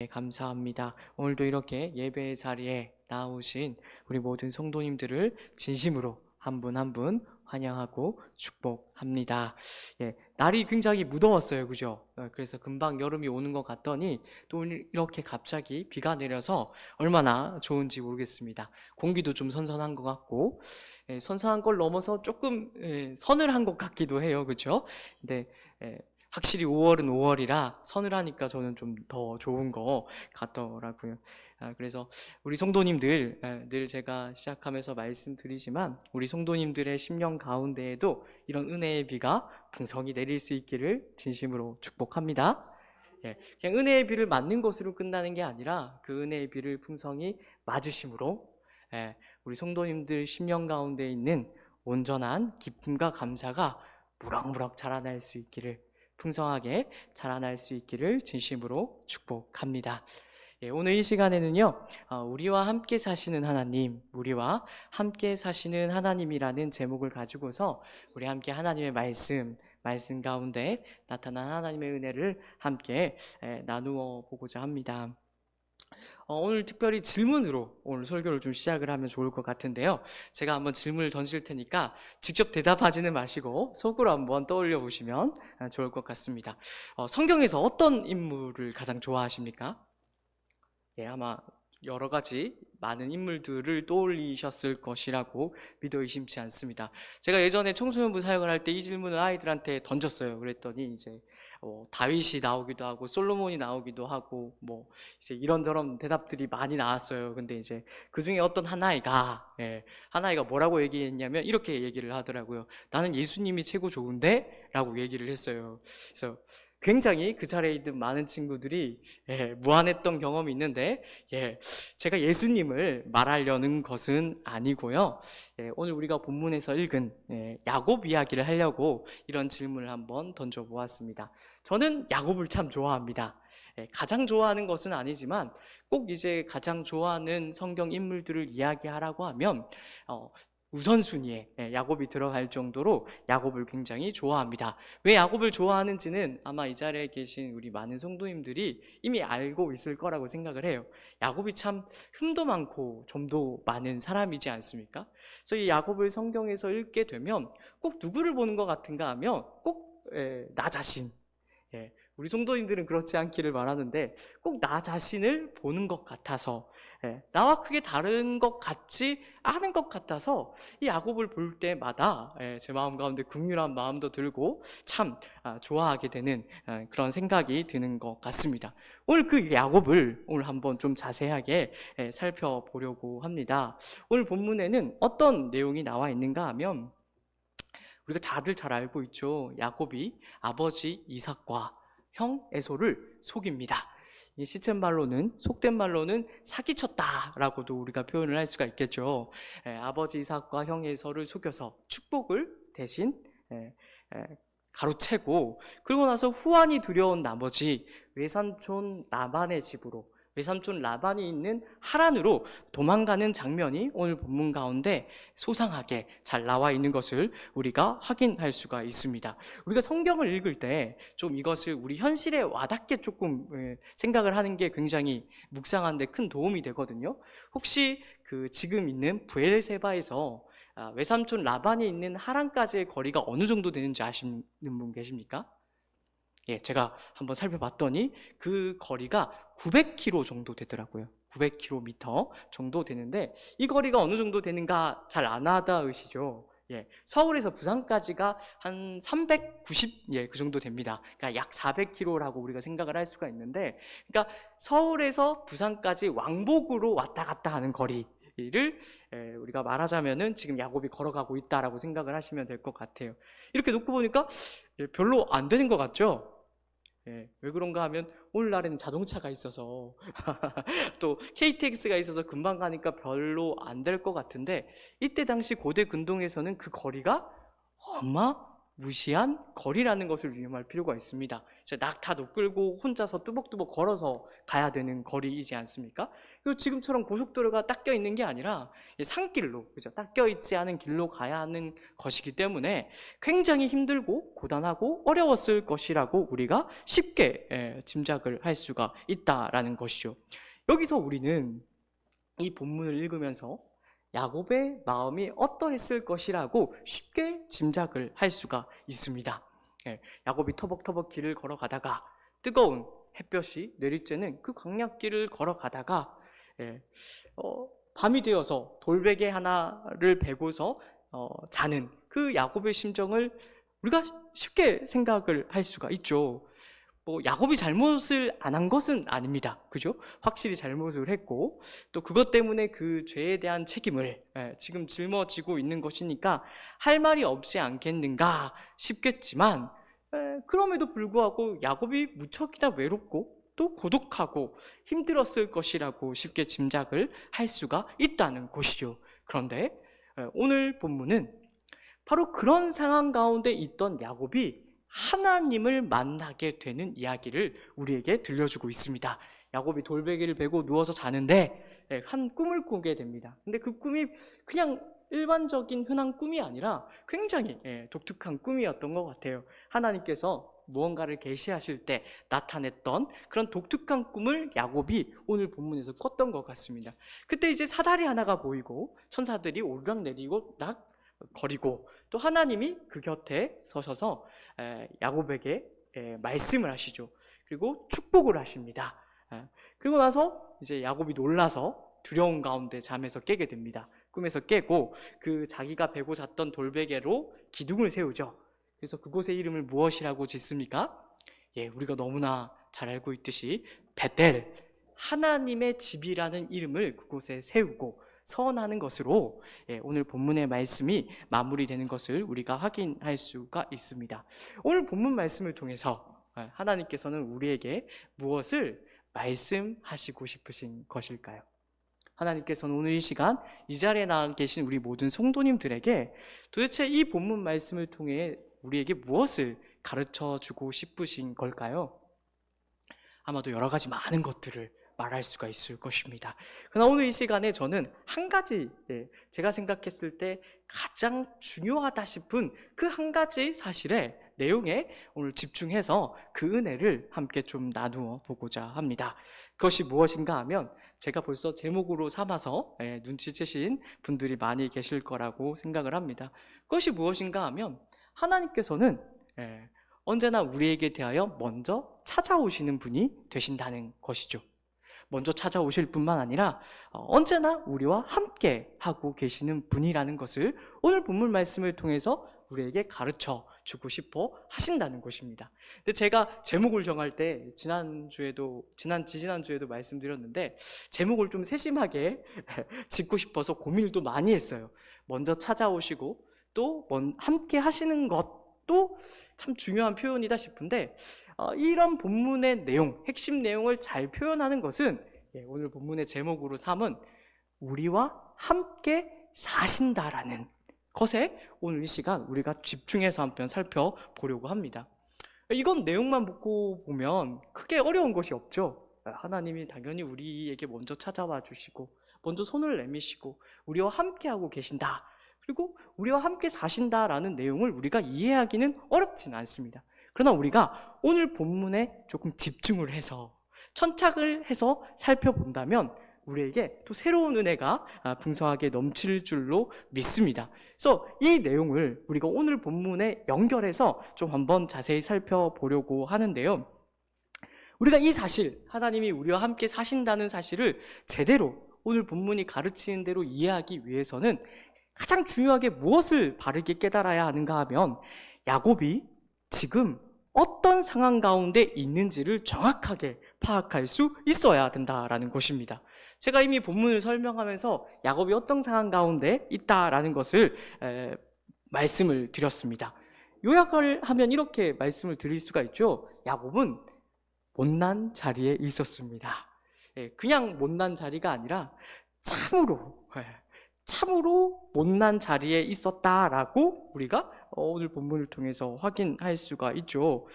감사합니다. 오늘도 이렇게 예배의 자리에 나오신 우리 모든 성도님들을 진심으로 한 분 한 분 환영하고 축복합니다. 날이 굉장히 무더웠어요, 그죠? 그래서 금방 여름이 오는 것 같더니 또 이렇게 갑자기 비가 내려서 얼마나 좋은지 모르겠습니다. 공기도 좀 선선한 것 같고, 선선한 걸 넘어서 조금 서늘한 것 같기도 해요, 그죠? 근데 확실히 5월은 5월이라 서늘하니까 저는 좀 더 좋은 것 같더라고요. 그래서 우리 성도님들, 늘 제가 시작하면서 말씀드리지만 우리 성도님들의 심령 가운데에도 이런 은혜의 비가 풍성히 내릴 수 있기를 진심으로 축복합니다. 그냥 은혜의 비를 맞는 것으로 끝나는 게 아니라 그 은혜의 비를 풍성히 맞으심으로 우리 성도님들 심령 가운데 있는 온전한 기쁨과 감사가 무럭무럭 자라날 수 있기를, 풍성하게 자라날 수 있기를 진심으로 축복합니다. 오늘 이 시간에는요, 우리와 함께 사시는 하나님, 우리와 함께 사시는 하나님이라는 제목을 가지고서 우리 함께 하나님의 말씀 가운데 나타난 하나님의 은혜를 함께 나누어 보고자 합니다. 오늘 특별히 질문으로 오늘 설교를 좀 시작을 하면 좋을 것 같은데요. 제가 한번 질문을 던질 테니까 직접 대답하지는 마시고 속으로 한번 떠올려 보시면 좋을 것 같습니다. 성경에서 어떤 인물을 가장 좋아하십니까? 아마 여러 가지 많은 인물들을 떠올리셨을 것이라고 믿어 의심치 않습니다. 제가 예전에 청소년부 사역을 할 때 이 질문을 아이들한테 던졌어요. 그랬더니 이제 다윗이 나오기도 하고 솔로몬이 나오기도 하고 뭐 이제 이런저런 대답들이 많이 나왔어요. 근데 이제 그 중에 어떤 하나이가 뭐라고 얘기했냐면 이렇게 얘기를 하더라고요. 나는 예수님이 최고 좋은데? 라고 얘기를 했어요. 그래서 굉장히 그 자리에 있는 많은 친구들이 무안했던 경험이 있는데, 제가 예수님을 말하려는 것은 아니고요. 오늘 우리가 본문에서 읽은 야곱 이야기를 하려고 이런 질문을 한번 던져보았습니다. 저는 야곱을 참 좋아합니다. 가장 좋아하는 것은 아니지만 꼭 이제 가장 좋아하는 성경 인물들을 이야기하라고 하면 우선순위에 야곱이 들어갈 정도로 야곱을 굉장히 좋아합니다. 왜 야곱을 좋아하는지는 아마 이 자리에 계신 우리 많은 성도님들이 이미 알고 있을 거라고 생각을 해요. 야곱이 참 흠도 많고 점도 많은 사람이지 않습니까? 그래서 이 야곱을 성경에서 읽게 되면 꼭 누구를 보는 것 같은가 하면 꼭 나 자신, 우리 성도님들은 그렇지 않기를 바라는데 꼭 나 자신을 보는 것 같아서, 나와 크게 다른 것 같지 않은 것 같아서 이 야곱을 볼 때마다 제 마음 가운데 긍휼한 마음도 들고 참 좋아하게 되는 그런 생각이 드는 것 같습니다. 오늘 그 야곱을 오늘 한번 좀 자세하게 살펴보려고 합니다. 오늘 본문에는 어떤 내용이 나와 있는가 하면 우리가 다들 잘 알고 있죠. 야곱이 아버지 이삭과 형 에서를 속입니다. 시쳇 말로는, 속된 말로는 사기쳤다라고도 우리가 표현을 할 수가 있겠죠. 아버지 이삭과 형 에서를 속여서 축복을 대신 가로채고, 그리고 나서 후환이 두려운 나머지 외삼촌 라반의 집으로, 외삼촌 라반이 있는 하란으로 도망가는 장면이 오늘 본문 가운데 소상하게 잘 나와 있는 것을 우리가 확인할 수가 있습니다. 우리가 성경을 읽을 때 좀 이것을 우리 현실에 와닿게 조금 생각을 하는 게 굉장히 묵상하는데 큰 도움이 되거든요. 혹시 그 지금 있는 브엘세바에서 외삼촌 라반이 있는 하란까지의 거리가 어느 정도 되는지 아시는 분 계십니까? 제가 한번 살펴봤더니 그 거리가 900km 정도 되더라고요. 900km 정도 되는데 이 거리가 어느 정도 되는가 잘 안 와닿으시죠? 서울에서 부산까지가 한 390, 그 정도 됩니다. 그러니까 약 400km라고 우리가 생각을 할 수가 있는데, 그러니까 서울에서 부산까지 왕복으로 왔다 갔다 하는 거리를 우리가 말하자면은 지금 야곱이 걸어가고 있다라고 생각을 하시면 될 것 같아요. 이렇게 놓고 보니까 별로 안 되는 것 같죠? 왜 그런가 하면 오늘날에는 자동차가 있어서 또 KTX가 있어서 금방 가니까 별로 안 될 것 같은데, 이때 당시 고대 근동에서는 그 거리가 아마 무시한 거리라는 것을 유념할 필요가 있습니다. 낙타도 끌고 혼자서 뚜벅뚜벅 걸어서 가야 되는 거리이지 않습니까? 그리고 지금처럼 고속도로가 닦여 있는 게 아니라 산길로, 그죠? 닦여 있지 않은 길로 가야 하는 것이기 때문에 굉장히 힘들고 고단하고 어려웠을 것이라고 우리가 쉽게 짐작을 할 수가 있다라는 것이죠. 여기서 우리는 이 본문을 읽으면서 야곱의 마음이 어떠했을 것이라고 쉽게 짐작을 할 수가 있습니다. 야곱이 터벅터벅 길을 걸어가다가 뜨거운 햇볕이 내리쬐는 그 광야길을 걸어가다가 밤이 되어서 돌베개 하나를 베고서 자는 그 야곱의 심정을 우리가 쉽게 생각을 할 수가 있죠. 야곱이 잘못을 안 한 것은 아닙니다. 그죠? 확실히 잘못을 했고, 또 그것 때문에 그 죄에 대한 책임을 지금 짊어지고 있는 것이니까 할 말이 없지 않겠는가 싶겠지만, 그럼에도 불구하고 야곱이 무척이나 외롭고 또 고독하고 힘들었을 것이라고 쉽게 짐작을 할 수가 있다는 것이죠. 그런데 오늘 본문은 바로 그런 상황 가운데 있던 야곱이 하나님을 만나게 되는 이야기를 우리에게 들려주고 있습니다. 야곱이 돌베개를 베고 누워서 자는데 한 꿈을 꾸게 됩니다. 근데 그 꿈이 그냥 일반적인 흔한 꿈이 아니라 굉장히 독특한 꿈이었던 것 같아요. 하나님께서 무언가를 계시하실 때 나타냈던 그런 독특한 꿈을 야곱이 오늘 본문에서 꿨던 것 같습니다. 그때 이제 사다리 하나가 보이고 천사들이 오르락내리락 거리고 또 하나님이 그 곁에 서셔서 야곱에게 말씀을 하시죠. 그리고 축복을 하십니다. 그리고 나서 이제 야곱이 놀라서 두려운 가운데 잠에서 깨게 됩니다. 꿈에서 깨고 그 자기가 베고 잤던 돌베개로 기둥을 세우죠. 그래서 그곳의 이름을 무엇이라고 짓습니까? 우리가 너무나 잘 알고 있듯이 베델, 하나님의 집이라는 이름을 그곳에 세우고 서원하는 것으로 오늘 본문의 말씀이 마무리되는 것을 우리가 확인할 수가 있습니다. 오늘 본문 말씀을 통해서 하나님께서는 우리에게 무엇을 말씀하시고 싶으신 것일까요? 하나님께서는 오늘 이 시간 이 자리에 나와 계신 우리 모든 성도님들에게 도대체 이 본문 말씀을 통해 우리에게 무엇을 가르쳐 주고 싶으신 걸까요? 아마도 여러 가지 많은 것들을 말할 수가 있을 것입니다. 그러나 오늘 이 시간에 저는 한 가지 제가 생각했을 때 가장 중요하다 싶은 그 한 가지 사실의 내용에 오늘 집중해서 그 은혜를 함께 좀 나누어 보고자 합니다. 그것이 무엇인가 하면 제가 벌써 제목으로 삼아서 눈치채신 분들이 많이 계실 거라고 생각을 합니다. 그것이 무엇인가 하면 하나님께서는 언제나 우리에게 대하여 먼저 찾아오시는 분이 되신다는 것이죠. 먼저 찾아오실 뿐만 아니라 언제나 우리와 함께 하고 계시는 분이라는 것을 오늘 본문 말씀을 통해서 우리에게 가르쳐 주고 싶어 하신다는 것입니다. 근데 제가 제목을 정할 때 지난주에도 말씀드렸는데 제목을 좀 세심하게 짓고 싶어서 고민을 또 많이 했어요. 먼저 찾아오시고 또 함께 하시는 것도 참 중요한 표현이다 싶은데 이런 본문의 내용, 핵심 내용을 잘 표현하는 것은 오늘 본문의 제목으로 삼은 우리와 함께 사신다라는 것에 오늘 이 시간 우리가 집중해서 한편 살펴보려고 합니다. 이건 내용만 듣고 보면 크게 어려운 것이 없죠. 하나님이 당연히 우리에게 먼저 찾아와 주시고 먼저 손을 내미시고 우리와 함께하고 계신다. 그리고 우리와 함께 사신다라는 내용을 우리가 이해하기는 어렵지는 않습니다. 그러나 우리가 오늘 본문에 조금 집중을 해서 천착을 해서 살펴본다면 우리에게 또 새로운 은혜가 풍성하게 넘칠 줄로 믿습니다. 그래서 이 내용을 우리가 오늘 본문에 연결해서 좀 한번 자세히 살펴보려고 하는데요. 우리가 이 사실, 하나님이 우리와 함께 사신다는 사실을 제대로 오늘 본문이 가르치는 대로 이해하기 위해서는 가장 중요하게 무엇을 바르게 깨달아야 하는가 하면 야곱이 지금 어떤 상황 가운데 있는지를 정확하게 파악할 수 있어야 된다라는 것입니다. 제가 이미 본문을 설명하면서 야곱이 어떤 상황 가운데 있다라는 것을 말씀을 드렸습니다. 요약을 하면 이렇게 말씀을 드릴 수가 있죠. 야곱은 못난 자리에 있었습니다. 그냥 못난 자리가 아니라 참으로 참으로 못난 자리에 있었다라고 우리가 오늘 본문을 통해서 확인할 수가 있죠.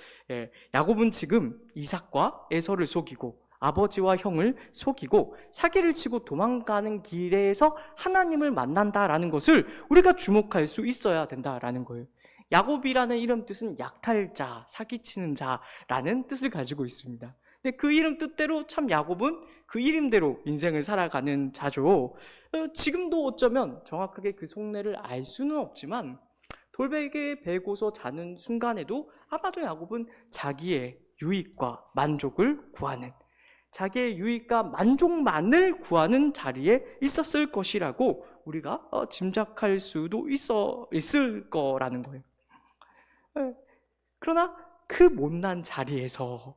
야곱은 지금 이삭과 에서를 속이고 아버지와 형을 속이고 사기를 치고 도망가는 길에서 하나님을 만난다라는 것을 우리가 주목할 수 있어야 된다라는 거예요. 야곱이라는 이름 뜻은 약탈자, 사기치는 자라는 뜻을 가지고 있습니다. 근데 그 이름 뜻대로 참 야곱은 그 이름대로 인생을 살아가는 자죠. 지금도 어쩌면 정확하게 그 속내를 알 수는 없지만 돌베개에 베고서 자는 순간에도 아마도 야곱은 자기의 유익과 만족을 구하는, 자기의 유익과 만족만을 구하는 자리에 있었을 것이라고 우리가 짐작할 수도 있을 거라는 거예요. 그러나 그 못난 자리에서,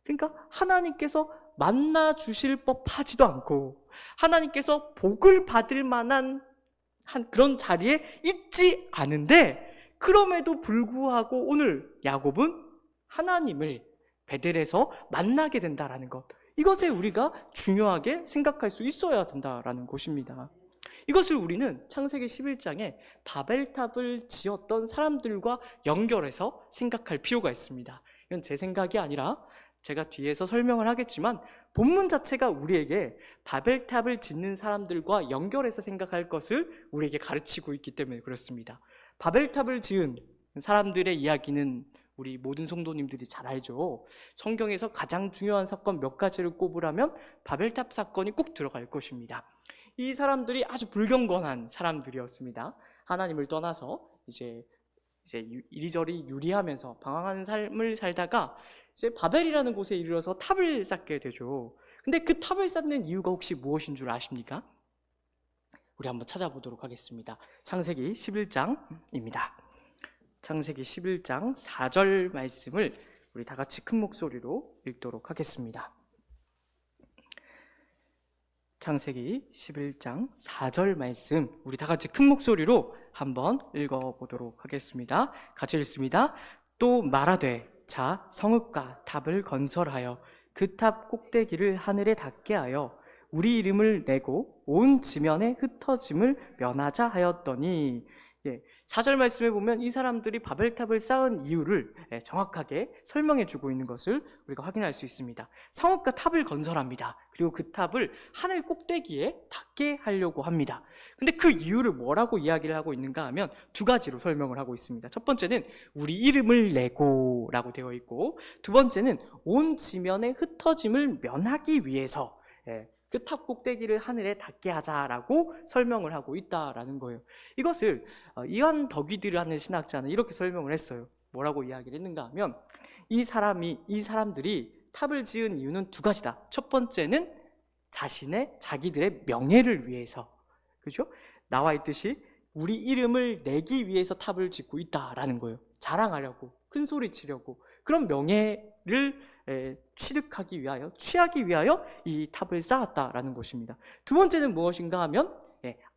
그러니까 하나님께서 만나 주실 법하지도 않고 하나님께서 복을 받을 만한 그런 자리에 있지 않은데, 그럼에도 불구하고 오늘 야곱은 하나님을 베델에서 만나게 된다라는 것, 이것에 우리가 중요하게 생각할 수 있어야 된다라는 것입니다. 이것을 우리는 창세기 11장에 바벨탑을 지었던 사람들과 연결해서 생각할 필요가 있습니다. 이건 제 생각이 아니라 제가 뒤에서 설명을 하겠지만 본문 자체가 우리에게 바벨탑을 짓는 사람들과 연결해서 생각할 것을 우리에게 가르치고 있기 때문에 그렇습니다. 바벨탑을 지은 사람들의 이야기는 우리 모든 성도님들이 잘 알죠. 성경에서 가장 중요한 사건 몇 가지를 꼽으라면 바벨탑 사건이 꼭 들어갈 것입니다. 이 사람들이 아주 불경건한 사람들이었습니다. 하나님을 떠나서 이제 이리저리 유리하면서 방황하는 삶을 살다가 이제 바벨이라는 곳에 이르러서 탑을 쌓게 되죠. 근데 그 탑을 쌓는 이유가 혹시 무엇인 줄 아십니까? 우리 한번 찾아보도록 하겠습니다. 창세기 11장입니다. 창세기 11장 4절 말씀을 우리 다 같이 큰 목소리로 읽도록 하겠습니다. 창세기 11장 4절 말씀 우리 다 같이 큰 목소리로 한번 읽어보도록 하겠습니다. 같이 읽습니다. 또 말하되 자 성읍과 탑을 건설하여 그 탑 꼭대기를 하늘에 닿게 하여 우리 이름을 내고 온 지면에 흩어짐을 면하자 하였더니, 4절 말씀에 보면 이 사람들이 바벨탑을 쌓은 이유를 정확하게 설명해 주고 있는 것을 우리가 확인할 수 있습니다. 성읍과 탑을 건설합니다. 그리고 그 탑을 하늘 꼭대기에 닿게 하려고 합니다. 근데 그 이유를 뭐라고 이야기를 하고 있는가 하면 두 가지로 설명을 하고 있습니다. 첫 번째는 우리 이름을 내고 라고 되어 있고, 두 번째는 온 지면에 흩어짐을 면하기 위해서 그 탑 꼭대기를 하늘에 닿게 하자라고 설명을 하고 있다라는 거예요. 이것을 이완 덕이드라는 신학자는 이렇게 설명을 했어요. 뭐라고 이야기를 했는가 하면 이 사람들이 탑을 지은 이유는 두 가지다. 첫 번째는 자기들의 명예를 위해서, 그죠? 나와 있듯이 우리 이름을 내기 위해서 탑을 짓고 있다라는 거예요. 자랑하려고, 큰 소리 치려고, 그런 명예를 취하기 위하여 이 탑을 쌓았다라는 것입니다. 두 번째는 무엇인가 하면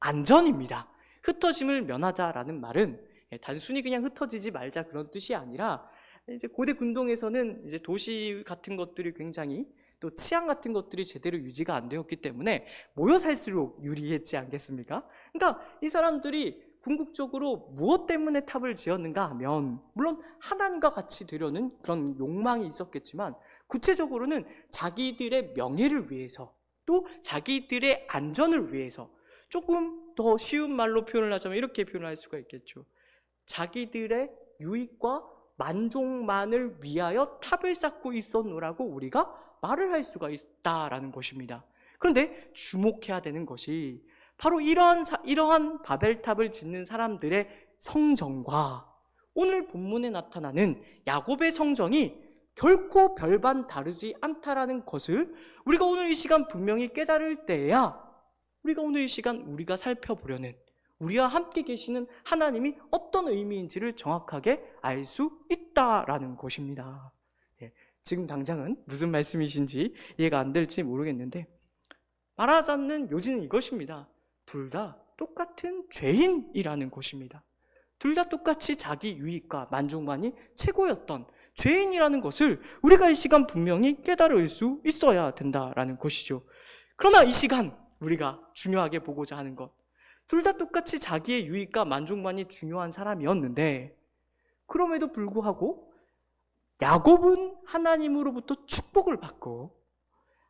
안전입니다. 흩어짐을 면하자라는 말은 단순히 그냥 흩어지지 말자 그런 뜻이 아니라, 이제 고대 군동에서는 이제 도시 같은 것들이 굉장히 또 치안 같은 것들이 제대로 유지가 안 되었기 때문에 모여 살수록 유리했지 않겠습니까? 그러니까 이 사람들이 궁극적으로 무엇 때문에 탑을 지었는가 하면, 물론 하나님과 같이 되려는 그런 욕망이 있었겠지만 구체적으로는 자기들의 명예를 위해서, 또 자기들의 안전을 위해서, 조금 더 쉬운 말로 표현을 하자면 이렇게 표현할 수가 있겠죠. 자기들의 유익과 만족만을 위하여 탑을 쌓고 있었노라고 우리가 말을 할 수가 있다라는 것입니다. 그런데 주목해야 되는 것이 바로 이러한 바벨탑을 짓는 사람들의 성정과 오늘 본문에 나타나는 야곱의 성정이 결코 별반 다르지 않다라는 것을 우리가 오늘 이 시간 분명히 깨달을 때야 우리가 오늘 이 시간 우리가 살펴보려는, 우리와 함께 계시는 하나님이 어떤 의미인지를 정확하게 알 수 있다라는 것입니다. 지금 당장은 무슨 말씀이신지 이해가 안 될지 모르겠는데, 말하자는 요지는 이것입니다. 둘 다 똑같은 죄인이라는 것입니다. 둘 다 똑같이 자기 유익과 만족만이 최고였던 죄인이라는 것을 우리가 이 시간 분명히 깨달을 수 있어야 된다라는 것이죠. 그러나 이 시간 우리가 중요하게 보고자 하는 것, 둘 다 똑같이 자기의 유익과 만족만이 중요한 사람이었는데, 그럼에도 불구하고 야곱은 하나님으로부터 축복을 받고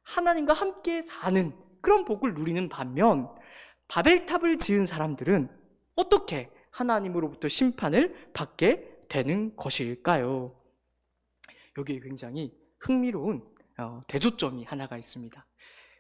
하나님과 함께 사는 그런 복을 누리는 반면, 바벨탑을 지은 사람들은 어떻게 하나님으로부터 심판을 받게 되는 것일까요? 여기에 굉장히 흥미로운 대조점이 하나가 있습니다.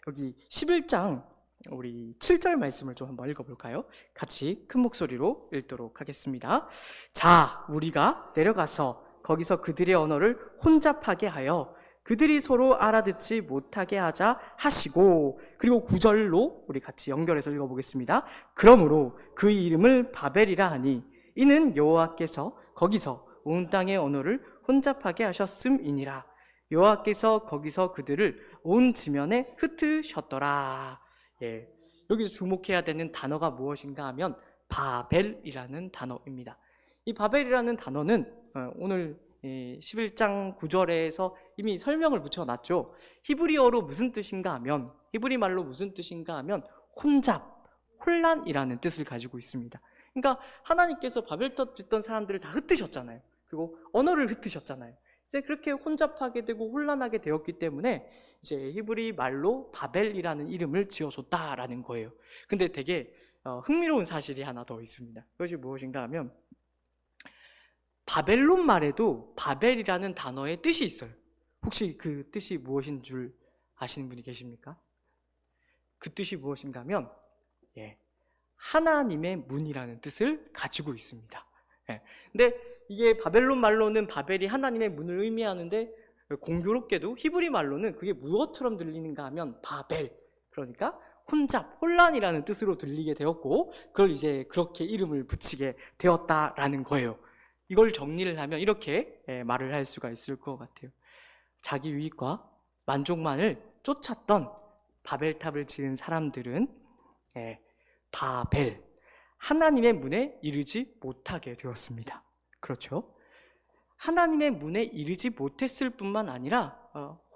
여기 11장 우리 7절 말씀을 좀 한번 읽어볼까요? 같이 큰 목소리로 읽도록 하겠습니다. 자, 우리가 내려가서 거기서 그들의 언어를 혼잡하게 하여 그들이 서로 알아듣지 못하게 하자 하시고, 그리고 9절로 우리 같이 연결해서 읽어보겠습니다. 그러므로 그 이름을 바벨이라 하니 이는 여호와께서 거기서 온 땅의 언어를 혼잡하게 하셨음이니라. 여호와께서 거기서 그들을 온 지면에 흩으셨더라. 예, 여기서 주목해야 되는 단어가 무엇인가 하면 바벨이라는 단어입니다. 이 바벨이라는 단어는 오늘 11장 9절에서 이미 설명을 붙여놨죠. 히브리어로 무슨 뜻인가 하면, 히브리 말로 무슨 뜻인가 하면 혼잡, 혼란이라는 뜻을 가지고 있습니다. 그러니까 하나님께서 바벨탑 짓던 사람들을 다 흩으셨잖아요. 그리고 언어를 흩으셨잖아요. 이제 그렇게 혼잡하게 되고 혼란하게 되었기 때문에 이제 히브리 말로 바벨이라는 이름을 지어줬다라는 거예요. 근데 되게 흥미로운 사실이 하나 더 있습니다. 그것이 무엇인가 하면, 바벨론 말에도 바벨이라는 단어의 뜻이 있어요. 혹시 그 뜻이 무엇인 줄 아시는 분이 계십니까? 그 뜻이 무엇인가 하면 하나님의 문이라는 뜻을 가지고 있습니다. 근데 이게 바벨론 말로는 바벨이 하나님의 문을 의미하는데, 공교롭게도 히브리 말로는 그게 무엇처럼 들리는가 하면 바벨, 그러니까 혼잡, 혼란이라는 뜻으로 들리게 되었고, 그걸 이제 그렇게 이름을 붙이게 되었다라는 거예요. 이걸 정리를 하면 이렇게 말을 할 수가 있을 것 같아요. 자기 유익과 만족만을 쫓았던 바벨탑을 지은 사람들은 바벨, 하나님의 문에 이르지 못하게 되었습니다. 그렇죠? 하나님의 문에 이르지 못했을 뿐만 아니라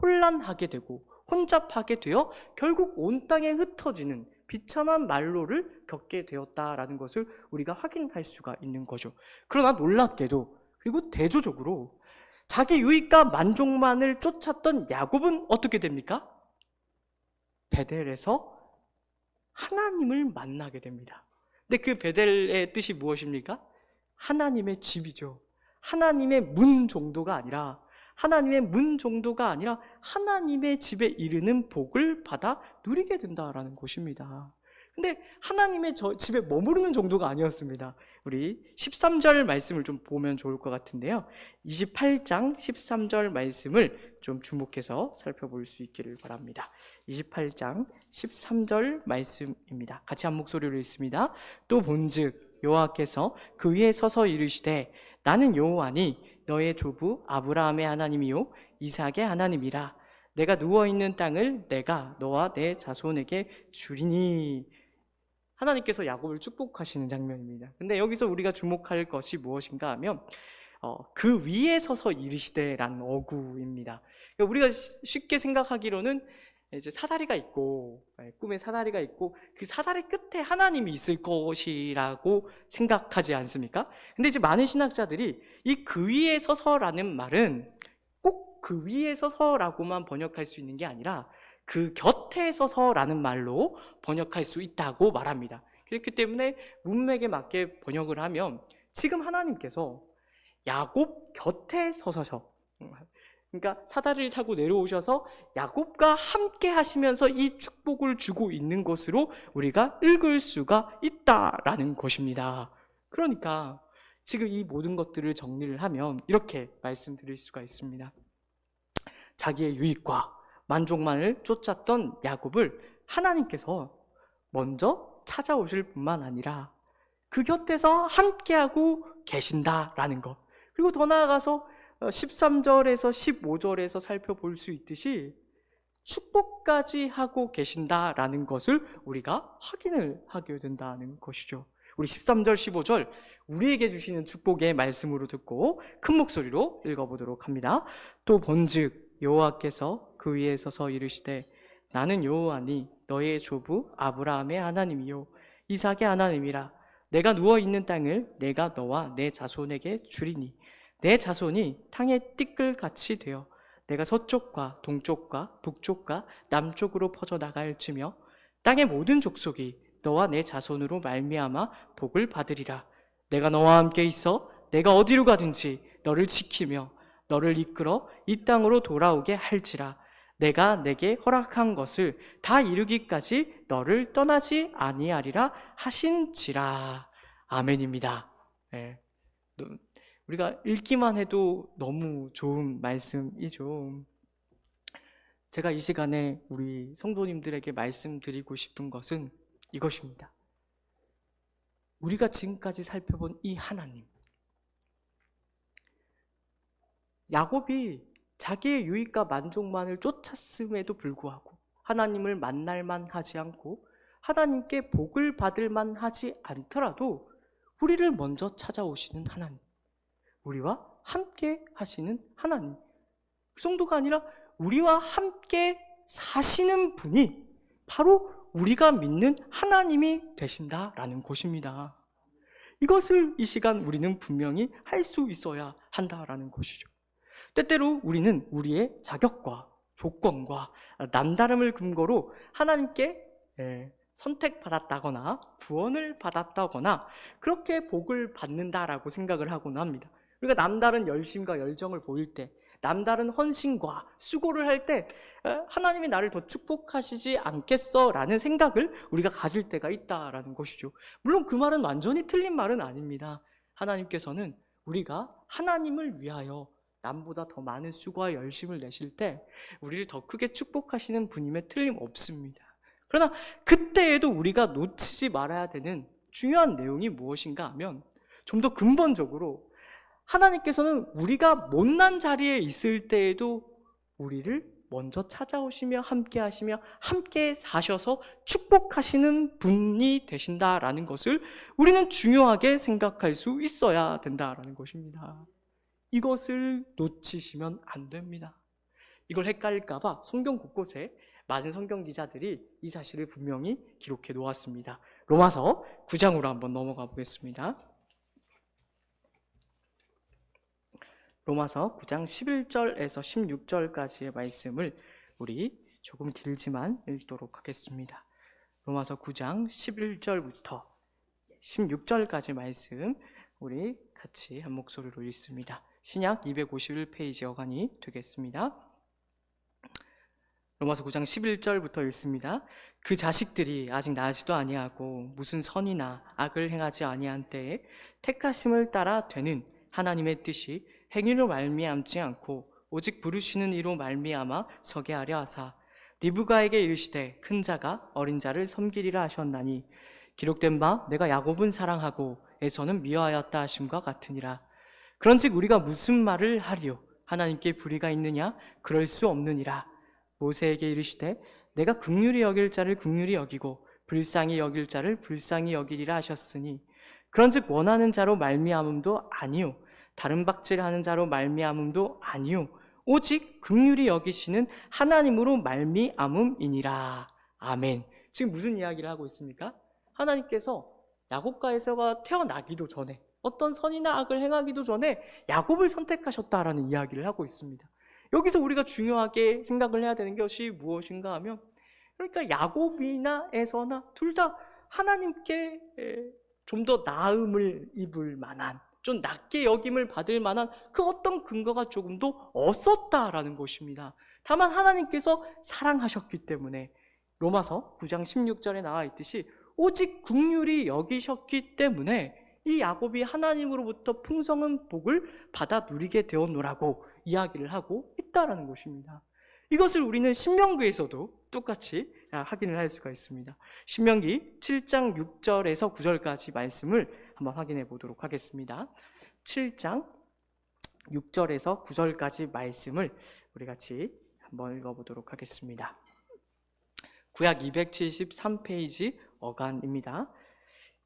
혼란하게 되고 혼잡하게 되어 결국 온 땅에 흩어지는 비참한 말로를 겪게 되었다라는 것을 우리가 확인할 수가 있는 거죠. 그러나 놀랍게도, 그리고 대조적으로 자기 유익과 만족만을 쫓았던 야곱은 어떻게 됩니까? 베델에서 하나님을 만나게 됩니다. 근데 그 베델의 뜻이 무엇입니까? 하나님의 집이죠. 하나님의 문 정도가 아니라, 하나님의 집에 이르는 복을 받아 누리게 된다라는 것입니다. 근데 하나님의 집에 머무르는 정도가 아니었습니다. 우리 13절 말씀을 좀 보면 좋을 것 같은데요. 28장 13절 말씀을 좀 주목해서 살펴볼 수 있기를 바랍니다. 28장 13절 말씀입니다. 같이 한 목소리로 읽습니다. 또 본즉 여호와께서 그 위에 서서 이르시되 나는 여호와니 너의 조부 아브라함의 하나님이요 이삭의 하나님이라. 내가 누워있는 땅을 내가 너와 내 자손에게 주리니. 하나님께서 야곱을 축복하시는 장면입니다. 근데 여기서 우리가 주목할 것이 무엇인가 하면 그 위에 서서 이르시되라는 어구입니다. 그러니까 우리가 쉽게 생각하기로는 이제 사다리가 있고, 꿈에 사다리가 있고 그 사다리 끝에 하나님이 있을 것이라고 생각하지 않습니까? 근데 이제 많은 신학자들이 이 그 위에 서서라는 말은 꼭 그 위에 서서라고만 번역할 수 있는 게 아니라 그 곁에 서서라는 말로 번역할 수 있다고 말합니다. 그렇기 때문에 문맥에 맞게 번역을 하면 지금 하나님께서 야곱 곁에 서서, 그러니까 사다리를 타고 내려오셔서 야곱과 함께 하시면서 이 축복을 주고 있는 것으로 우리가 읽을 수가 있다라는 것입니다. 그러니까 지금 이 모든 것들을 정리를 하면 이렇게 말씀드릴 수가 있습니다. 자기의 유익과 만족만을 쫓았던 야곱을 하나님께서 먼저 찾아오실 뿐만 아니라 그 곁에서 함께하고 계신다라는 것, 그리고 더 나아가서 13절에서 15절에서 살펴볼 수 있듯이 축복까지 하고 계신다라는 것을 우리가 확인을 하게 된다는 것이죠. 우리 13절, 15절 우리에게 주시는 축복의 말씀으로 듣고 큰 목소리로 읽어보도록 합니다. 또 본즉 여호와께서 그 위에 서서 이르시되 나는 여호와니 너의 조부 아브라함의 하나님이요 이삭의 하나님이라. 내가 누워있는 땅을 내가 너와 내 자손에게 주리니 내 자손이 땅의 띠끌같이 되어 내가 서쪽과 동쪽과 북쪽과 남쪽으로 퍼져나갈지며 땅의 모든 족속이 너와 내 자손으로 말미암아 복을 받으리라. 내가 너와 함께 있어 내가 어디로 가든지 너를 지키며 너를 이끌어 이 땅으로 돌아오게 할지라. 내가 내게 허락한 것을 다 이루기까지 너를 떠나지 아니하리라 하신지라. 아멘입니다. 네. 우리가 읽기만 해도 너무 좋은 말씀이죠. 제가 이 시간에 우리 성도님들에게 말씀드리고 싶은 것은 이것입니다. 우리가 지금까지 살펴본 이 하나님, 야곱이 자기의 유익과 만족만을 쫓았음에도 불구하고 하나님을 만날만 하지 않고 하나님께 복을 받을만 하지 않더라도 우리를 먼저 찾아오시는 하나님, 우리와 함께 하시는 하나님, 그 정도가 아니라 우리와 함께 사시는 분이 바로 우리가 믿는 하나님이 되신다라는 것입니다. 이것을 이 시간 우리는 분명히 할 수 있어야 한다라는 것이죠. 때때로 우리는 우리의 자격과 조건과 남다름을 근거로 하나님께 선택받았다거나 구원을 받았다거나 그렇게 복을 받는다라고 생각을 하곤 합니다. 우리가 남다른 열심과 열정을 보일 때, 남다른 헌신과 수고를 할 때 하나님이 나를 더 축복하시지 않겠어라는 생각을 우리가 가질 때가 있다라는 것이죠. 물론 그 말은 완전히 틀린 말은 아닙니다. 하나님께서는 우리가 하나님을 위하여 남보다 더 많은 수고와 열심을 내실 때 우리를 더 크게 축복하시는 분임에 틀림없습니다. 그러나 그때에도 우리가 놓치지 말아야 되는 중요한 내용이 무엇인가 하면 좀 더 근본적으로 하나님께서는 우리가 못난 자리에 있을 때에도 우리를 먼저 찾아오시며 함께 하시며 함께 사셔서 축복하시는 분이 되신다라는 것을 우리는 중요하게 생각할 수 있어야 된다라는 것입니다. 이것을 놓치시면 안 됩니다. 이걸 헷갈릴까봐 성경 곳곳에 많은 성경 기자들이 이 사실을 분명히 기록해 놓았습니다. 로마서 9장으로 한번 넘어가 보겠습니다. 로마서 9장 11절에서 16절까지의 말씀을 우리 조금 길지만 읽도록 하겠습니다. 로마서 9장 11절부터 16절까지 말씀 우리 같이 한 목소리로 읽습니다. 신약 251페이지 어간이 되겠습니다. 로마서 9장 11절부터 읽습니다. 그 자식들이 아직 나지도 아니하고 무슨 선이나 악을 행하지 아니한 때에 택하심을 따라 되는 하나님의 뜻이 행위로 말미암지 않고 오직 부르시는 이로 말미암아 서게 하려 하사 리브가에게 이르시되 큰 자가 어린 자를 섬기리라 하셨나니 기록된 바 내가 야곱은 사랑하고 에서는 미워하였다 하심과 같으니라. 그런즉 우리가 무슨 말을 하리요? 하나님께 불의가 있느냐? 그럴 수 없느니라. 모세에게 이르시되 내가 긍휼히 여길 자를 긍휼히 여기고 불쌍히 여길 자를 불쌍히 여기리라 하셨으니 그런즉 원하는 자로 말미암음도 아니요 다른 박질하는 자로 말미암음도 아니요 오직 긍휼히 여기시는 하나님으로 말미암음이니라. 아멘. 지금 무슨 이야기를 하고 있습니까? 하나님께서 야곱과 에서가 태어나기도 전에 어떤 선이나 악을 행하기도 전에 야곱을 선택하셨다라는 이야기를 하고 있습니다. 여기서 우리가 중요하게 생각을 해야 되는 것이 무엇인가 하면 그러니까 야곱이나 에서나 둘 다 하나님께 좀 더 나음을 입을 만한 좀 낮게 여김을 받을 만한 그 어떤 근거가 조금 더 없었다라는 것입니다. 다만 하나님께서 사랑하셨기 때문에 로마서 9장 16절에 나와 있듯이 오직 긍휼히 여기셨기 때문에 이 야곱이 하나님으로부터 풍성한 복을 받아 누리게 되었노라고 이야기를 하고 있다라는 것입니다. 이것을 우리는 신명기에서도 똑같이 확인을 할 수가 있습니다. 신명기 7장 6절에서 9절까지 말씀을 한번 확인해 보도록 하겠습니다. 7장 6절에서 9절까지 말씀을 우리 같이 한번 읽어보도록 하겠습니다. 구약 273페이지 어간입니다.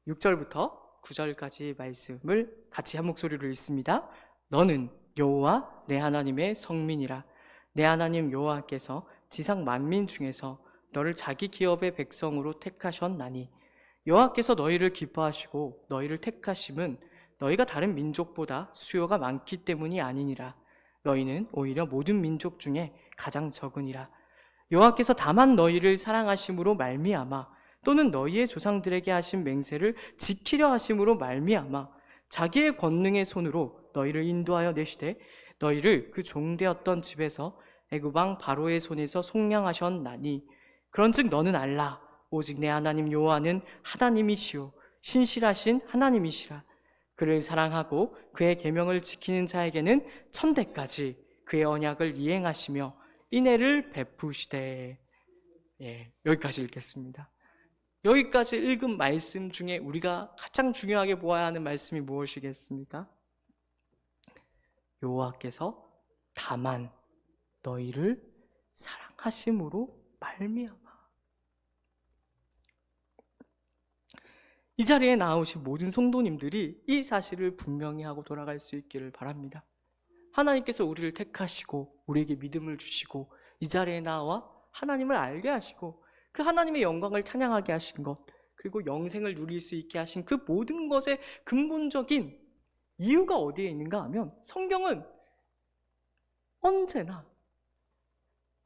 6절부터 9절까지 말씀을 같이 한 목소리로 읽습니다. 너는 여호와 내 하나님의 성민이라. 내 하나님 여호와께서 지상 만민 중에서 너를 자기 기업의 백성으로 택하셨나니 여호와께서 너희를 기뻐하시고 너희를 택하심은 너희가 다른 민족보다 수요가 많기 때문이 아니니라. 너희는 오히려 모든 민족 중에 가장 적으니라. 여호와께서 다만 너희를 사랑하심으로 말미암아 또는 너희의 조상들에게 하신 맹세를 지키려 하심으로 말미암아 자기의 권능의 손으로 너희를 인도하여 내시되 너희를 그 종되었던 집에서 애굽 왕 바로의 손에서 속량하셨나니 그런즉 너는 알라. 오직 내 하나님 여호와는 하나님이시오 신실하신 하나님이시라. 그를 사랑하고 그의 계명을 지키는 자에게는 천대까지 그의 언약을 이행하시며 인애를 베푸시되. 여기까지 읽겠습니다. 여기까지 읽은 말씀 중에 우리가 가장 중요하게 보아야 하는 말씀이 무엇이겠습니까? 여호와께서 다만 너희를 사랑하심으로 말미암아. 이 자리에 나오신 모든 성도님들이 이 사실을 분명히 하고 돌아갈 수 있기를 바랍니다. 하나님께서 우리를 택하시고 우리에게 믿음을 주시고 이 자리에 나와 하나님을 알게 하시고 그 하나님의 영광을 찬양하게 하신 것, 그리고 영생을 누릴 수 있게 하신 그 모든 것의 근본적인 이유가 어디에 있는가 하면 성경은 언제나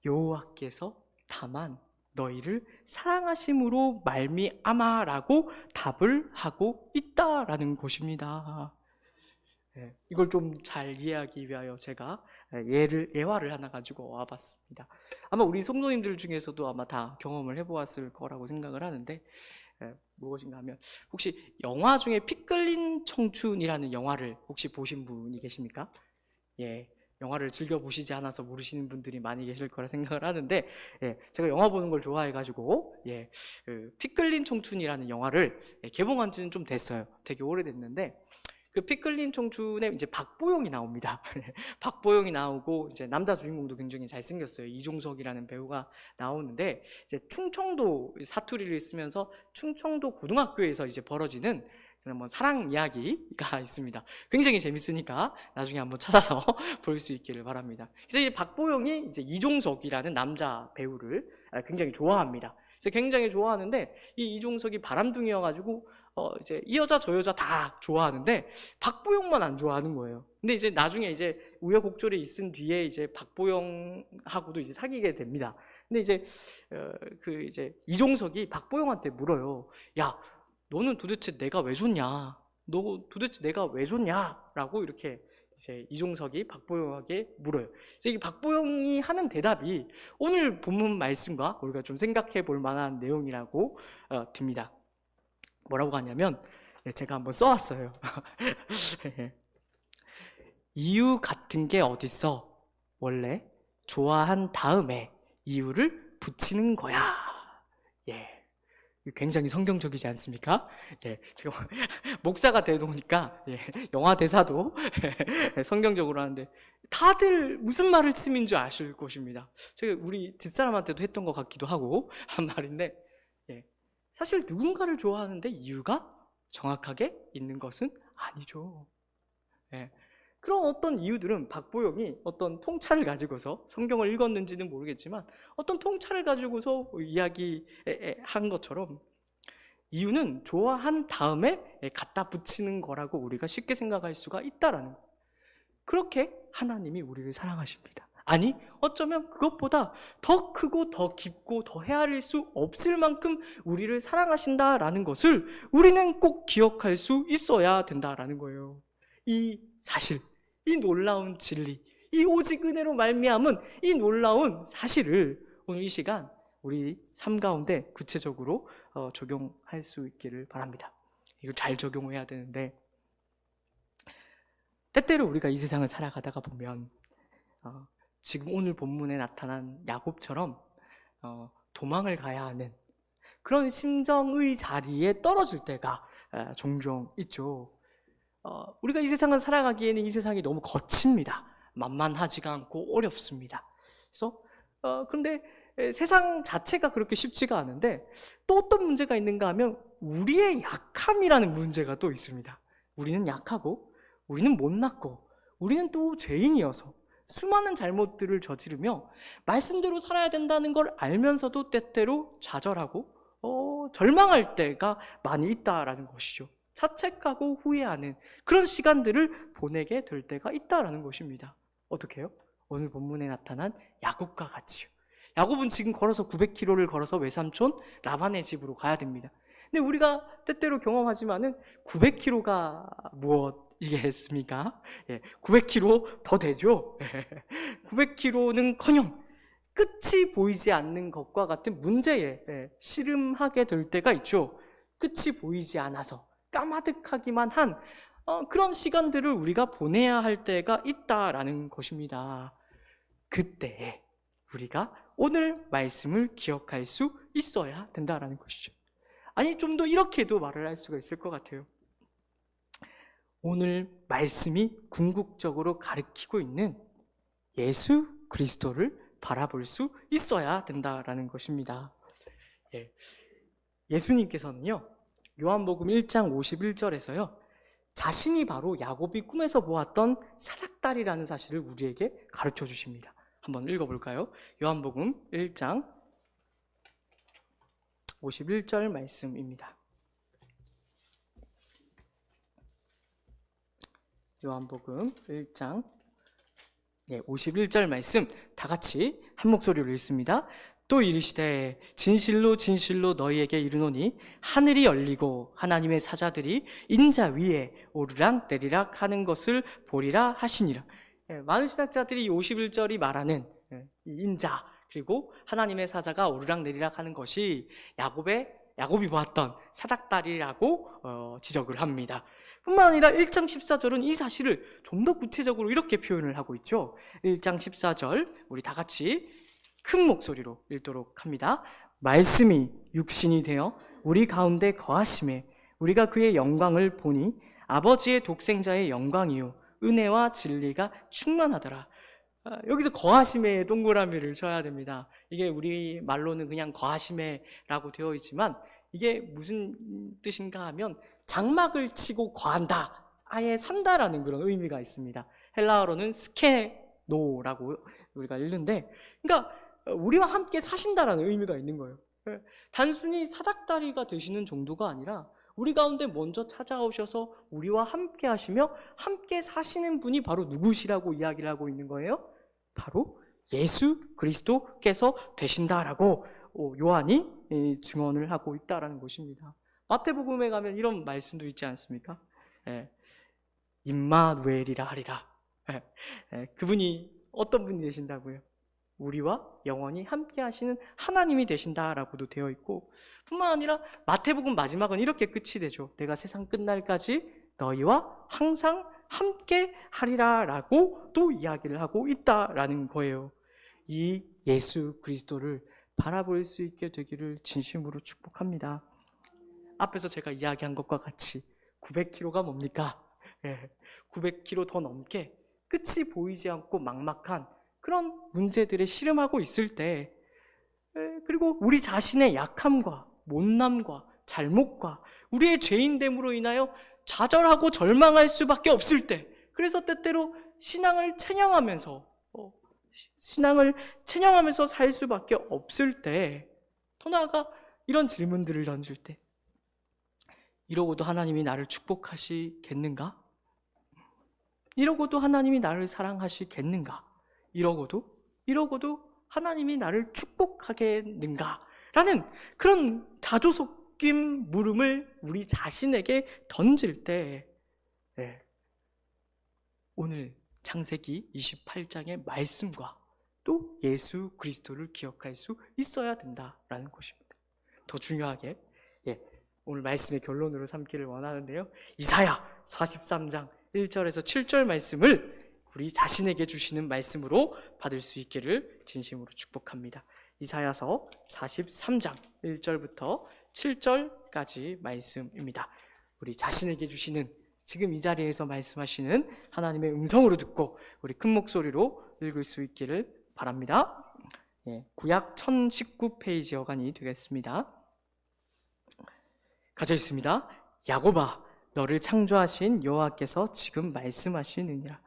여호와께서 다만 너희를 사랑하심으로 말미암아라고 답을 하고 있다라는 것입니다. 이걸 좀 잘 이해하기 위하여 제가 예화를 하나 가지고 와봤습니다. 아마 우리 성도님들 중에서도 아마 다 경험을 해보았을 거라고 생각을 하는데 무엇인가 하면 혹시 영화 중에 피 끌린 청춘이라는 영화를 혹시 보신 분이 계십니까? 영화를 즐겨보시지 않아서 모르시는 분들이 많이 계실 거라 생각을 하는데 제가 영화 보는 걸 좋아해가지고 피 끌린 청춘이라는 영화를 개봉한 지는 좀 됐어요. 되게 오래됐는데 그 피 끌린 청춘에 이제 박보영이 나옵니다. 박보영이 나오고 이제 남자 주인공도 굉장히 잘생겼어요. 이종석이라는 배우가 나오는데 이제 충청도 사투리를 쓰면서 충청도 고등학교에서 이제 벌어지는 그런 뭐 사랑 이야기가 있습니다. 굉장히 재밌으니까 나중에 한번 찾아서 볼 수 있기를 바랍니다. 그래서 이제 박보영이 이제 이종석이라는 남자 배우를 굉장히 좋아합니다. 굉장히 좋아하는데 이 이종석이 바람둥이여가지고 이제 이 여자 저 여자 다 좋아하는데 박보영만 안 좋아하는 거예요. 근데 이제 나중에 이제 우여곡절이 있은 뒤에 이제 박보영하고도 이제 사귀게 됩니다. 근데 이제 이제 이종석이 박보영한테 물어요. 야, 너는 도대체 내가 왜 좋냐? 너 도대체 내가 왜 좋냐? 라고 이렇게 이제 이종석이 박보영에게 물어요. 이제 이 박보영이 하는 대답이 오늘 본문 말씀과 우리가 좀 생각해 볼 만한 내용이라고 듭니다. 뭐라고 하냐면 제가 한번 써왔어요. 이유 같은 게 어딨어? 원래 좋아한 다음에 이유를 붙이는 거야. 굉장히 성경적이지 않습니까? 제가 목사가 되놓으니까 영화 대사도 성경적으로 하는데 다들 무슨 말을 쓰는 줄 아실 것입니다. 제가 우리 뒷사람한테도 했던 것 같기도 하고 한 말인데 사실 누군가를 좋아하는데 이유가 정확하게 있는 것은 아니죠. 그런 어떤 이유들은 박보영이 어떤 통찰을 가지고서 성경을 읽었는지는 모르겠지만 어떤 통찰을 가지고서 이야기한 것처럼 이유는 좋아한 다음에 갖다 붙이는 거라고 우리가 쉽게 생각할 수가 있다라는 거예요. 그렇게 하나님이 우리를 사랑하십니다. 아니 어쩌면 그것보다 더 크고 더 깊고 더 헤아릴 수 없을 만큼 우리를 사랑하신다라는 것을 우리는 꼭 기억할 수 있어야 된다라는 거예요. 이 사실, 이 놀라운 진리, 이 오직 은혜로 말미암은 이 놀라운 사실을 오늘 이 시간 우리 삶 가운데 구체적으로 적용할 수 있기를 바랍니다. 이거 잘 적용해야 되는데 때때로 우리가 이 세상을 살아가다가 보면 지금 오늘 본문에 나타난 야곱처럼 도망을 가야 하는 그런 심정의 자리에 떨어질 때가 종종 있죠. 우리가 이 세상을 살아가기에는 이 세상이 너무 거칩니다. 만만하지가 않고 어렵습니다. 그래서 그런데 세상 자체가 그렇게 쉽지가 않은데 또 어떤 문제가 있는가 하면 우리의 약함이라는 문제가 또 있습니다. 우리는 약하고 우리는 못났고 우리는 또 죄인이어서 수많은 잘못들을 저지르며 말씀대로 살아야 된다는 걸 알면서도 때때로 좌절하고 절망할 때가 많이 있다라는 것이죠. 자책하고 후회하는 그런 시간들을 보내게 될 때가 있다라는 것입니다. 어떻게 해요? 오늘 본문에 나타난 야곱과 같이요. 야곱은 지금 걸어서 900km를 걸어서 외삼촌 라반의 집으로 가야 됩니다. 근데 우리가 때때로 경험하지만은 900km가 무엇이겠습니까? 900km 더 되죠. 900km는커녕 끝이 보이지 않는 것과 같은 문제에 씨름하게 될 때가 있죠. 끝이 보이지 않아서 까마득하기만 한 그런 시간들을 우리가 보내야 할 때가 있다라는 것입니다. 그때 우리가 오늘 말씀을 기억할 수 있어야 된다라는 것이죠. 아니, 좀 더 이렇게도 말을 할 수가 있을 것 같아요. 오늘 말씀이 궁극적으로 가리키고 있는 예수 그리스도를 바라볼 수 있어야 된다라는 것입니다. 예수님께서는요, 요한복음 1장 51절에서요, 자신이 바로 야곱이 꿈에서 보았던 사닥다리라는 사실을 우리에게 가르쳐 주십니다. 한번 읽어볼까요? 요한복음 1장 51절 말씀입니다. 요한복음 1장 51절 말씀 다 같이 한 목소리로 읽습니다. 또 이르시되 진실로 진실로 너희에게 이르노니 하늘이 열리고 하나님의 사자들이 인자 위에 오르락 내리락 하는 것을 보리라 하시니라. 많은 신학자들이 이 51절이 말하는 이 인자 그리고 하나님의 사자가 오르락 내리락 하는 것이 야곱이 보았던 사닥다리라고 지적을 합니다. 뿐만 아니라 1장 14절은 이 사실을 좀 더 구체적으로 이렇게 표현을 하고 있죠. 1장 14절 우리 다 같이 큰 목소리로 읽도록 합니다. 말씀이 육신이 되어 우리 가운데 거하심에 우리가 그의 영광을 보니 아버지의 독생자의 영광이요 은혜와 진리가 충만하더라. 여기서 거하심에 동그라미를 쳐야 됩니다. 이게 우리 말로는 그냥 거하심에라고 되어 있지만 이게 무슨 뜻인가 하면 장막을 치고 거한다, 아예 산다라는 그런 의미가 있습니다. 헬라어로는 스케노라고 우리가 읽는데, 그러니까 우리와 함께 사신다라는 의미가 있는 거예요. 단순히 사닥다리가 되시는 정도가 아니라 우리 가운데 먼저 찾아오셔서 우리와 함께 하시며 함께 사시는 분이 바로 누구시라고 이야기를 하고 있는 거예요? 바로 예수 그리스도께서 되신다라고 요한이 증언을 하고 있다라는 것입니다. 마태복음에 가면 이런 말씀도 있지 않습니까? 임마누엘이라 하리라. 그분이 어떤 분이 되신다고요? 우리와 영원히 함께 하시는 하나님이 되신다라고도 되어 있고, 뿐만 아니라 마태복음 마지막은 이렇게 끝이 되죠. 내가 세상 끝날까지 너희와 항상 함께 하리라 라고 또 이야기를 하고 있다라는 거예요. 이 예수 그리스도를 바라볼 수 있게 되기를 진심으로 축복합니다. 앞에서 제가 이야기한 것과 같이 900km가 뭡니까? 900km 더 넘게 끝이 보이지 않고 막막한 그런 문제들에 씨름하고 있을 때, 그리고 우리 자신의 약함과 못남과 잘못과 우리의 죄인됨으로 인하여 좌절하고 절망할 수밖에 없을 때, 그래서 때때로 신앙을 체념하면서 살 수밖에 없을 때, 더 나아가 이런 질문들을 던질 때, 이러고도 하나님이 나를 축복하시겠는가? 이러고도 하나님이 나를 사랑하시겠는가? 이러고도 하나님이 나를 축복하겠는가? 라는 그런 자조 섞인 물음을 우리 자신에게 던질 때, 오늘 창세기 28장의 말씀과 또 예수 그리스도를 기억할 수 있어야 된다라는 것입니다. 더 중요하게 오늘 말씀의 결론으로 삼기를 원하는데요, 이사야 43장 1절에서 7절 말씀을 우리 자신에게 주시는 말씀으로 받을 수 있기를 진심으로 축복합니다. 이사야서 43장 1절부터 7절까지 말씀입니다. 우리 자신에게 주시는, 지금 이 자리에서 말씀하시는 하나님의 음성으로 듣고 우리 큰 목소리로 읽을 수 있기를 바랍니다. 구약 1019페이지 여간이 되겠습니다. 가져 있습니다. 야곱아, 너를 창조하신 여호와께서 지금 말씀하시느니라.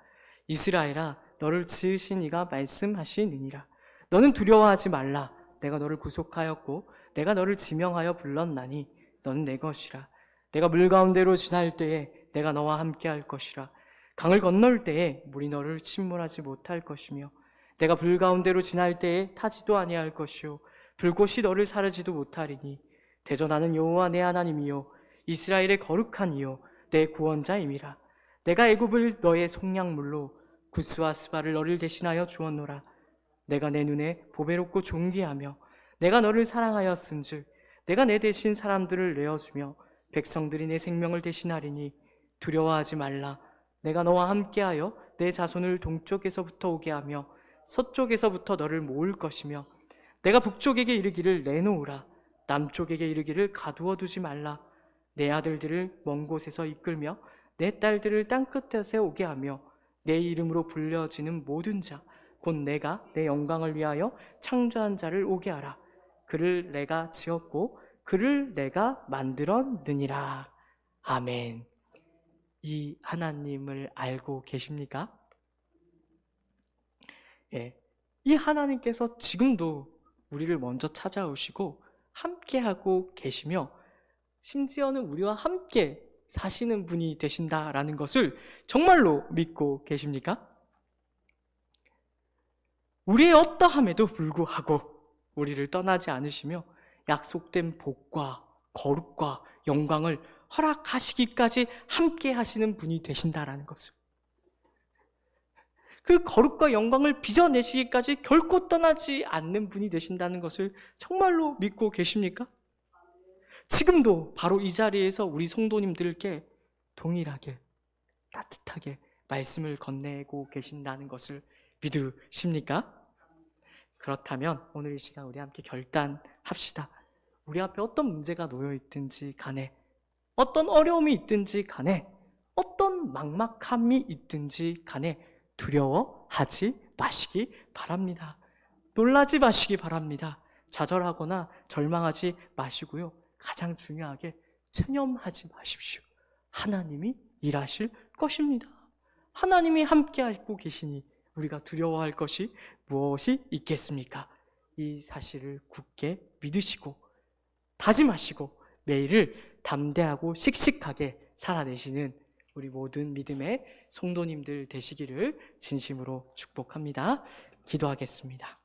이스라엘아, 너를 지으신 이가 말씀하시느니라. 너는 두려워하지 말라. 내가 너를 구속하였고 내가 너를 지명하여 불렀나니 너는 내 것이라. 내가 물 가운데로 지날 때에 내가 너와 함께 할 것이라. 강을 건널 때에 물이 너를 침몰하지 못할 것이며 내가 불 가운데로 지날 때에 타지도 아니할 것이요 불꽃이 너를 사르지도 못하리니 대전하는 여호와 내 하나님이요 이스라엘의 거룩한 이요 내 구원자임이라. 내가 애굽을 너의 속량물로 구스와 스바를 너를 대신하여 주었노라. 내가 내 눈에 보배롭고 존귀하며 내가 너를 사랑하였은즉 내가 내 대신 사람들을 내어주며 백성들이 내 생명을 대신하리니 두려워하지 말라. 내가 너와 함께하여 내 자손을 동쪽에서부터 오게 하며 서쪽에서부터 너를 모을 것이며 내가 북쪽에게 이르기를 내놓으라. 남쪽에게 이르기를 가두어 두지 말라. 내 아들들을 먼 곳에서 이끌며 내 딸들을 땅끝에서 오게 하며 내 이름으로 불려지는 모든 자 곧 내가 내 영광을 위하여 창조한 자를 오게 하라. 그를 내가 지었고 그를 내가 만들었느니라. 아멘. 이 하나님을 알고 계십니까? 예, 이 하나님께서 지금도 우리를 먼저 찾아오시고 함께하고 계시며 심지어는 우리와 함께 사시는 분이 되신다라는 것을 정말로 믿고 계십니까? 우리의 어떠함에도 불구하고 우리를 떠나지 않으시며 약속된 복과 거룩과 영광을 허락하시기까지 함께 하시는 분이 되신다라는 것을, 그 거룩과 영광을 빚어내시기까지 결코 떠나지 않는 분이 되신다는 것을 정말로 믿고 계십니까? 지금도 바로 이 자리에서 우리 성도님들께 동일하게 따뜻하게 말씀을 건네고 계신다는 것을 믿으십니까? 그렇다면 오늘 이 시간 우리 함께 결단합시다. 우리 앞에 어떤 문제가 놓여 있든지 간에, 어떤 어려움이 있든지 간에, 어떤 막막함이 있든지 간에 두려워하지 마시기 바랍니다. 놀라지 마시기 바랍니다. 좌절하거나 절망하지 마시고요. 가장 중요하게 체념하지 마십시오. 하나님이 일하실 것입니다. 하나님이 함께 하고 계시니 우리가 두려워할 것이 무엇이 있겠습니까? 이 사실을 굳게 믿으시고 다짐하시고 매일을 담대하고 씩씩하게 살아내시는 우리 모든 믿음의 성도님들 되시기를 진심으로 축복합니다. 기도하겠습니다.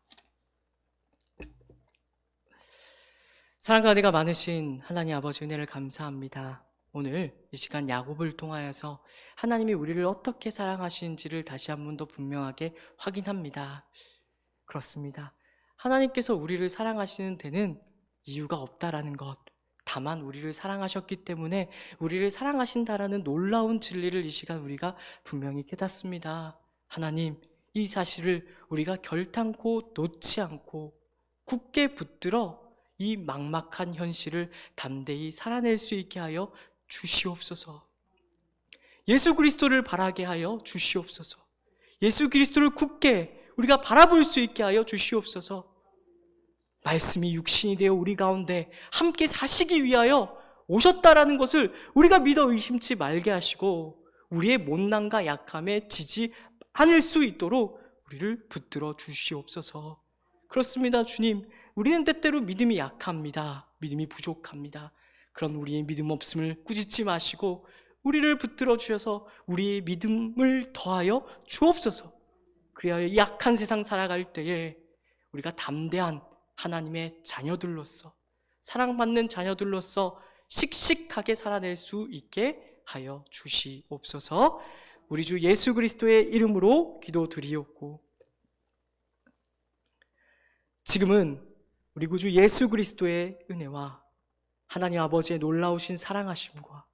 사랑과 은혜가 많으신 하나님 아버지, 은혜를 감사합니다. 오늘 이 시간 야곱을 통하여서 하나님이 우리를 어떻게 사랑하시는지를 다시 한 번 더 분명하게 확인합니다. 그렇습니다. 하나님께서 우리를 사랑하시는 데는 이유가 없다라는 것, 다만 우리를 사랑하셨기 때문에 우리를 사랑하신다라는 놀라운 진리를 이 시간 우리가 분명히 깨닫습니다. 하나님, 이 사실을 우리가 결탄코 놓지 않고 굳게 붙들어 이 막막한 현실을 담대히 살아낼 수 있게 하여 주시옵소서. 예수 그리스도를 바라게 하여 주시옵소서. 예수 그리스도를 굳게 우리가 바라볼 수 있게 하여 주시옵소서. 말씀이 육신이 되어 우리 가운데 함께 사시기 위하여 오셨다라는 것을 우리가 믿어 의심치 말게 하시고 우리의 못난과 약함에 지지 않을 수 있도록 우리를 붙들어 주시옵소서. 그렇습니다, 주님. 우리는 때때로 믿음이 약합니다. 믿음이 부족합니다. 그런 우리의 믿음 없음을 꾸짖지 마시고 우리를 붙들어 주셔서 우리의 믿음을 더하여 주옵소서. 그리하여 이 약한 세상 살아갈 때에 우리가 담대한 하나님의 자녀들로서, 사랑받는 자녀들로서 씩씩하게 살아낼 수 있게 하여 주시옵소서. 우리 주 예수 그리스도의 이름으로 기도드리옵고, 지금은 우리 구주 예수 그리스도의 은혜와 하나님 아버지의 놀라우신 사랑하심과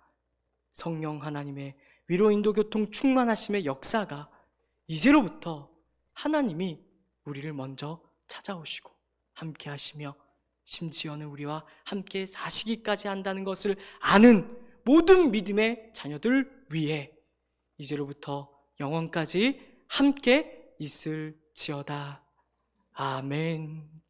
성령 하나님의 위로 인도 교통 충만하심의 역사가 이제로부터 하나님이 우리를 먼저 찾아오시고 함께 하시며 심지어는 우리와 함께 사시기까지 한다는 것을 아는 모든 믿음의 자녀들 위해 이제로부터 영원까지 함께 있을지어다. 아멘.